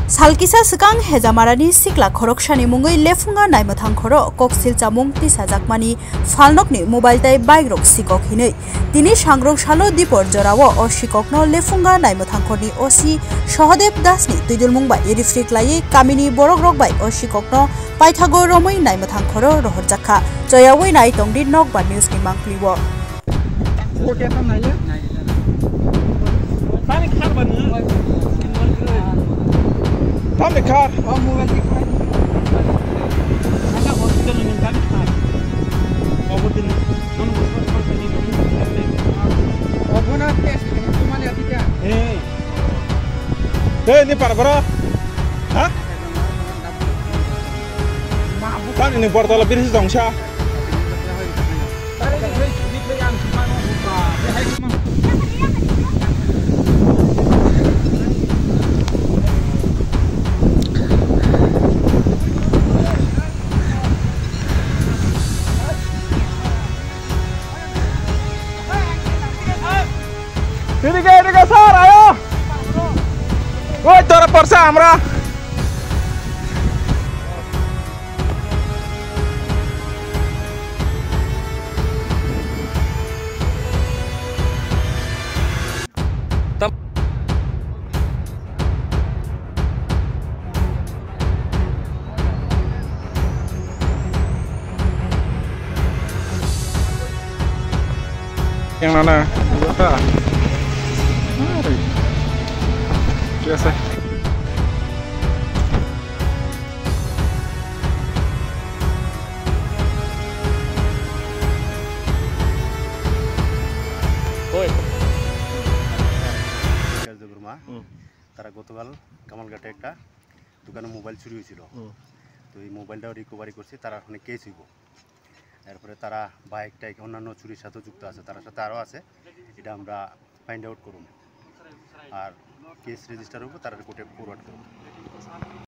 Salkisa sekang hejamarani sikla khoroksani mungoi lefunga naimathang khoro koksil chamung tisa jakmani falnokni mobile tai bike rok sikok hinei tini sangrok salo dipor jorawo o sikokno lefunga naimathang khorni osi Sahadev dasni tuidulmung bai reflect lai kamini borok rok bai o sikokno paithago romoi naimathang khoro rohorjakha joyawoi nai tongdi nok ba news ni mangpliwo Tam the car. Ada hospital ni kan car. Obotin. Obona test ni cuma lihat aja. Ini para. Hah? Kan ini portal lebih sih dong sya. Ini ke sar, ayo. Woi, tora persa amra. Yang mana? Berapa? Biasa. তারা গতকাল কামালঘাটে একটা দোকানে mobile চুরি হয়েছিল তো এই মোবাইলটাও recovery করছে তারা ওখানে কেস হইব এরপরে তারা বাইকটা অন্যান্য চুরির সাথে যুক্ত আছে তার সাথে আরও আছে এটা আমরা ফাইন্ড আউট করুন আর কেস রেজিস্টার হবো তারা কোর্টে ফরওয়ার্ড করব